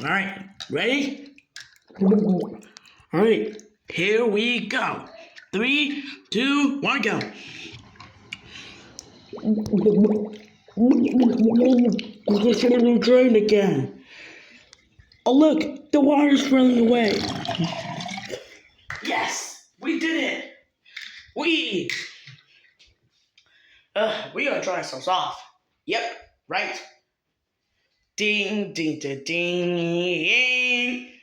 Alright, ready? Alright, here we go. 3, 2, 1, go. It's gonna drain again. Oh look, the water's running away. Yes, we did it. We gotta dry ourselves off. Yep, right. Ding, ding, ding, ding.